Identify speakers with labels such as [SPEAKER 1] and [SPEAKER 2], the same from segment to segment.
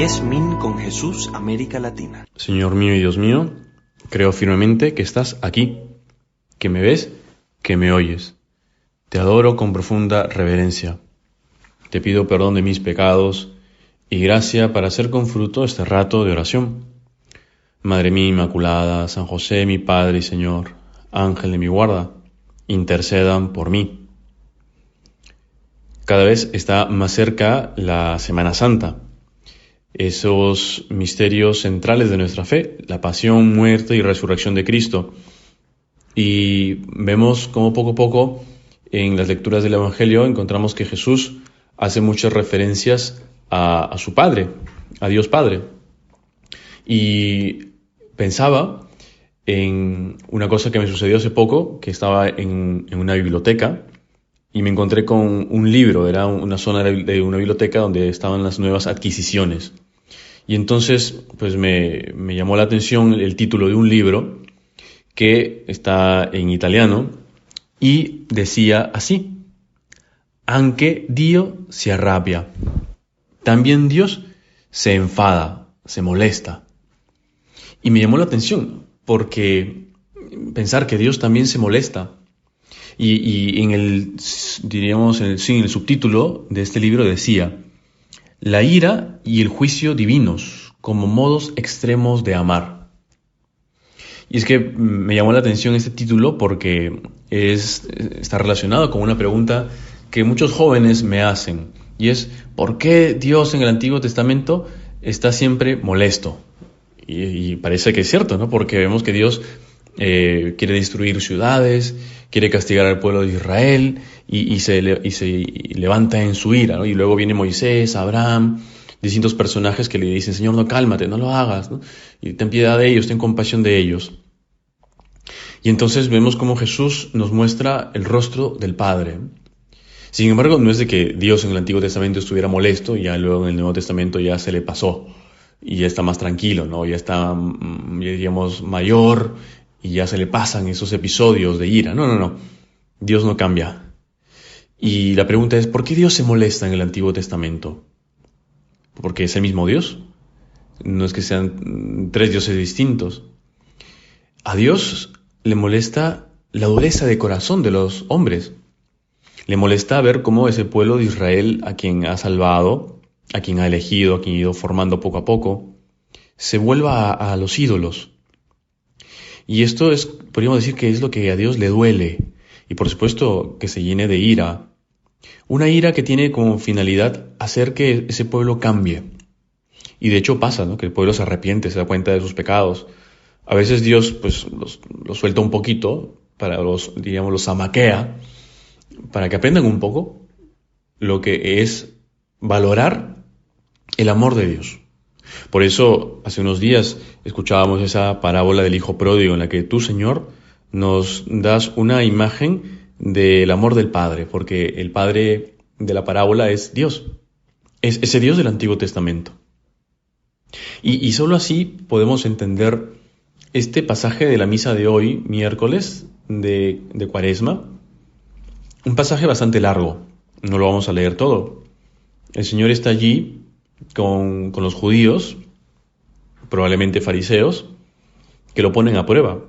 [SPEAKER 1] Mies Min con Jesús, América Latina.
[SPEAKER 2] Señor mío y Dios mío, creo firmemente que estás aquí, que me ves, que me oyes. Te adoro con profunda reverencia. Te pido perdón de mis pecados y gracia para hacer con fruto este rato de oración. Madre mía Inmaculada, San José, mi Padre y Señor, Ángel de mi guarda, intercedan por mí. Cada vez está más cerca la Semana Santa. Esos misterios centrales de nuestra fe, la pasión, muerte y resurrección de Cristo. Y vemos cómo poco a poco en las lecturas del Evangelio encontramos que Jesús hace muchas referencias a su Padre, a Dios Padre. Y pensaba en una cosa que me sucedió hace poco, que estaba en una biblioteca y me encontré con un libro, era una zona de una biblioteca donde estaban las nuevas adquisiciones. Y entonces pues me llamó la atención el título de un libro que está en italiano y decía así: Anche Dio si arrabbia. También Dios se enfada, se molesta. Y me llamó la atención porque pensar que Dios también se molesta. Y en el subtítulo de este libro decía: la ira y el juicio divinos como modos extremos de amar. Y es que me llamó la atención este título porque está relacionado con una pregunta que muchos jóvenes me hacen, y es: ¿por qué Dios en el Antiguo Testamento está siempre molesto? Y parece que es cierto, ¿no? Porque vemos que Dios quiere destruir ciudades, quiere castigar al pueblo de Israel y se levanta en su ira, ¿no? Y luego viene Moisés, Abraham, distintos personajes que le dicen: Señor, no, cálmate, no lo hagas, ¿no? Y ten piedad de ellos, ten compasión de ellos. Y entonces vemos cómo Jesús nos muestra el rostro del Padre. Sin embargo, no es de que Dios en el Antiguo Testamento estuviera molesto y ya luego en el Nuevo Testamento ya se le pasó y ya está más tranquilo, ¿no? Ya está, diríamos, mayor y ya se le pasan esos episodios de ira. No. Dios no cambia. Y la pregunta es: ¿por qué Dios se molesta en el Antiguo Testamento? ¿Porque es el mismo Dios? No es que sean tres dioses distintos. A Dios le molesta la dureza de corazón de los hombres. Le molesta ver cómo ese pueblo de Israel, a quien ha salvado, a quien ha elegido, a quien ha ido formando poco a poco, se vuelva a los ídolos. Y esto podríamos decir que es lo que a Dios le duele. Y por supuesto que se llene de ira. Una ira que tiene como finalidad hacer que ese pueblo cambie. Y de hecho pasa, ¿no? Que el pueblo se arrepiente, se da cuenta de sus pecados. A veces Dios pues los suelta un poquito, los zamaquea, para que aprendan un poco lo que es valorar el amor de Dios. Por eso, hace unos días escuchábamos esa parábola del hijo pródigo, en la que tú, Señor, nos das una imagen del amor del Padre, porque el Padre de la parábola es Dios, es ese Dios del Antiguo Testamento. Y solo así podemos entender este pasaje de la misa de hoy, miércoles de Cuaresma, un pasaje bastante largo, no lo vamos a leer todo. El Señor está allí con los judíos, probablemente fariseos, que lo ponen a prueba.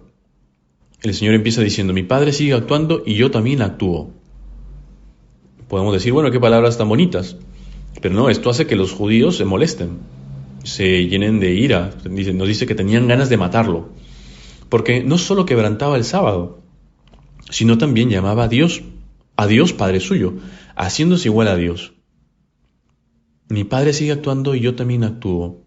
[SPEAKER 2] El Señor empieza diciendo: mi Padre sigue actuando y yo también actúo. Podemos decir: bueno, qué palabras tan bonitas. Pero no, esto hace que los judíos se molesten, se llenen de ira. Nos dice que tenían ganas de matarlo, porque no solo quebrantaba el sábado, sino también llamaba a Dios Padre suyo, haciéndose igual a Dios. Mi Padre sigue actuando y yo también actúo.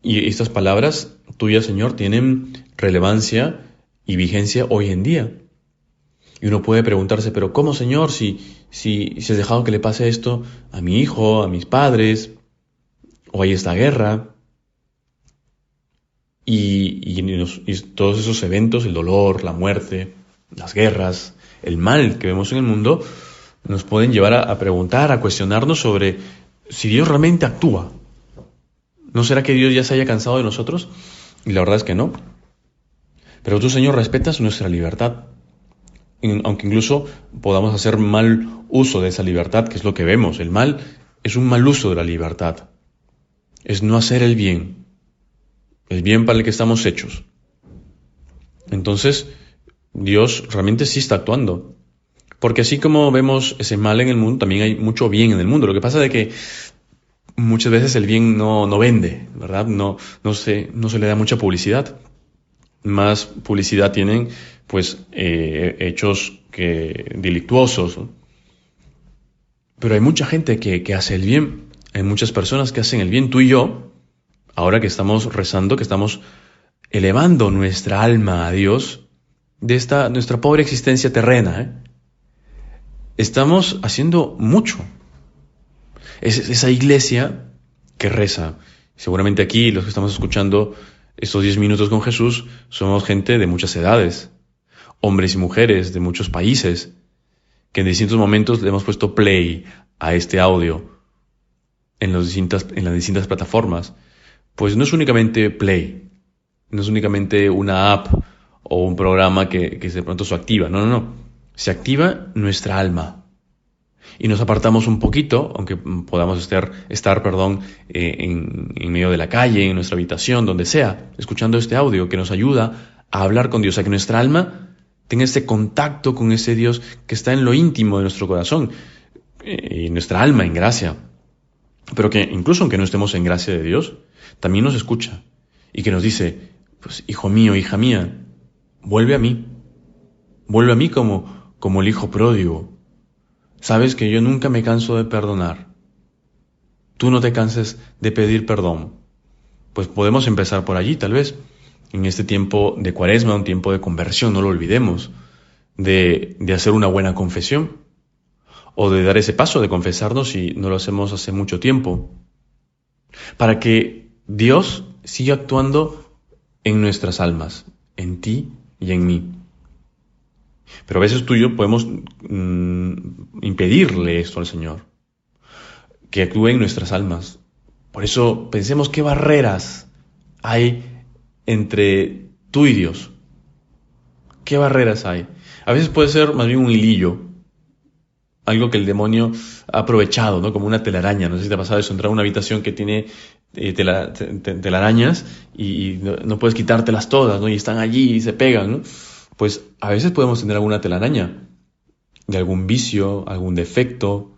[SPEAKER 2] Y estas palabras tuyas, Señor, tienen relevancia y vigencia hoy en día. Y uno puede preguntarse: ¿pero cómo, Señor, si has dejado que le pase esto a mi hijo, a mis padres, o hay esta guerra? Y todos esos eventos, el dolor, la muerte, las guerras, el mal que vemos en el mundo, nos pueden llevar a preguntar, a cuestionarnos sobre si Dios realmente actúa. ¿No será que Dios ya se haya cansado de nosotros? Y la verdad es que no. Pero tú, Señor, respetas nuestra libertad. Aunque incluso podamos hacer mal uso de esa libertad, que es lo que vemos. El mal es un mal uso de la libertad. es no hacer el bien para el que estamos hechos. Entonces, Dios realmente sí está actuando. Porque así como vemos ese mal en el mundo, también hay mucho bien en el mundo. Lo que pasa es que muchas veces el bien no vende, ¿verdad? No se le da mucha publicidad. Más publicidad tienen, pues, hechos delictuosos, ¿no? Pero hay mucha gente que hace el bien. Hay muchas personas que hacen el bien. Tú y yo, ahora que estamos rezando, que estamos elevando nuestra alma a Dios de nuestra pobre existencia terrena, estamos haciendo mucho. Es esa iglesia que reza. Seguramente aquí, los que estamos escuchando estos 10 minutos con Jesús, somos gente de muchas edades, hombres y mujeres de muchos países, que en distintos momentos le hemos puesto play a este audio en las distintas plataformas. Pues no es únicamente play, no es únicamente una app o un programa que de pronto se activa. No. Se activa nuestra alma. Y nos apartamos un poquito, aunque podamos estar en medio de la calle, en nuestra habitación, donde sea, escuchando este audio que nos ayuda a hablar con Dios, a que nuestra alma tenga este contacto con ese Dios que está en lo íntimo de nuestro corazón, y nuestra alma en gracia. Pero que incluso aunque no estemos en gracia de Dios, también nos escucha y que nos dice, pues hijo mío, hija mía, vuelve a mí como el hijo pródigo. Sabes que yo nunca me canso de perdonar. Tú no te canses de pedir perdón. Pues podemos empezar por allí, tal vez, en este tiempo de Cuaresma, un tiempo de conversión, no lo olvidemos, de hacer una buena confesión, o de dar ese paso de confesarnos si no lo hacemos hace mucho tiempo, para que Dios siga actuando en nuestras almas, en ti y en mí. Pero a veces tú y yo podemos impedirle esto al Señor, que actúe en nuestras almas. Por eso pensemos qué barreras hay entre tú y Dios. ¿Qué barreras hay? A veces puede ser más bien un hilillo, algo que el demonio ha aprovechado, ¿no? Como una telaraña. No sé si te ha pasado eso, entrar a una habitación que tiene telarañas y no puedes quitártelas todas, ¿no? Y están allí y se pegan, ¿no? Pues a veces podemos tener alguna telaraña de algún vicio, algún defecto,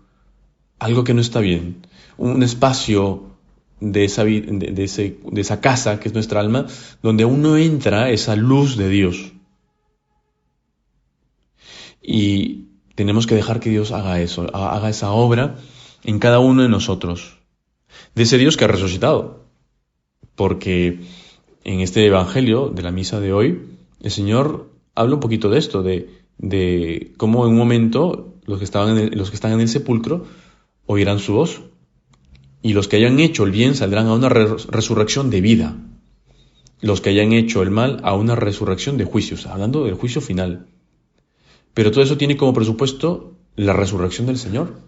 [SPEAKER 2] algo que no está bien, un espacio de esa casa que es nuestra alma, donde aún no entra esa luz de Dios. Y tenemos que dejar que Dios haga eso, haga esa obra en cada uno de nosotros, de ese Dios que ha resucitado. Porque en este evangelio de la misa de hoy, el Señor habla un poquito de esto, de cómo en un momento los que están en el sepulcro oirán su voz, y los que hayan hecho el bien saldrán a una resurrección de vida, los que hayan hecho el mal a una resurrección de juicios, hablando del juicio final. Pero todo eso tiene como presupuesto la resurrección del Señor,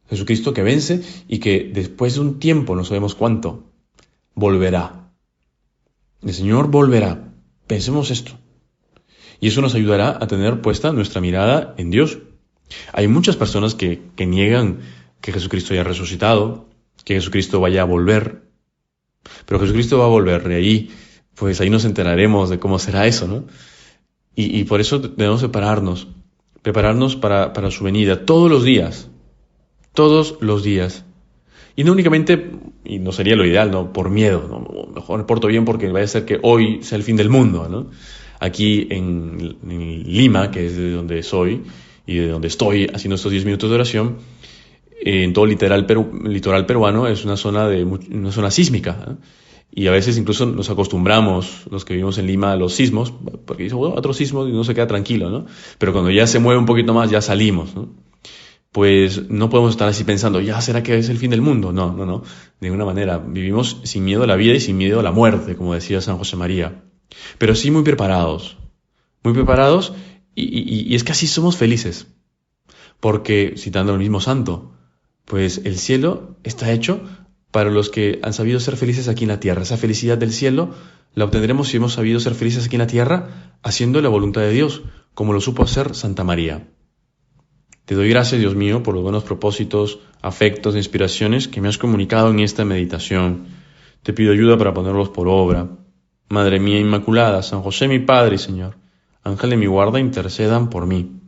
[SPEAKER 2] Jesucristo, que vence y que después de un tiempo, no sabemos cuánto, volverá. El Señor volverá. Pensemos esto. Y eso nos ayudará a tener puesta nuestra mirada en Dios. Hay muchas personas que niegan que Jesucristo haya resucitado, que Jesucristo vaya a volver. Pero Jesucristo va a volver, y ahí nos enteraremos de cómo será eso, ¿no? Y por eso debemos prepararnos para su venida todos los días. Y no únicamente, y no sería lo ideal, ¿no? Por miedo, ¿no? Mejor me porto bien porque vaya a ser que hoy sea el fin del mundo, ¿no? Aquí en Lima, que es de donde soy y de donde estoy haciendo estos 10 minutos de oración, en todo el litoral peruano es una zona sísmica, ¿eh? Y a veces incluso nos acostumbramos, los que vivimos en Lima, a los sismos, porque dice, bueno, otro sismo y uno se queda tranquilo, ¿no? Pero cuando ya se mueve un poquito más, ya salimos, ¿no? Pues no podemos estar así pensando, ¿ya será que es el fin del mundo? No, de ninguna manera. Vivimos sin miedo a la vida y sin miedo a la muerte, como decía San José María. Pero sí muy preparados, y es que así somos felices. Porque, citando al mismo santo, pues el cielo está hecho para los que han sabido ser felices aquí en la tierra. Esa felicidad del cielo la obtendremos si hemos sabido ser felices aquí en la tierra, haciendo la voluntad de Dios, como lo supo hacer Santa María. Te doy gracias, Dios mío, por los buenos propósitos, afectos e inspiraciones que me has comunicado en esta meditación. Te pido ayuda para ponerlos por obra. Madre mía Inmaculada, San José mi Padre y Señor, Ángel de mi guarda, intercedan por mí.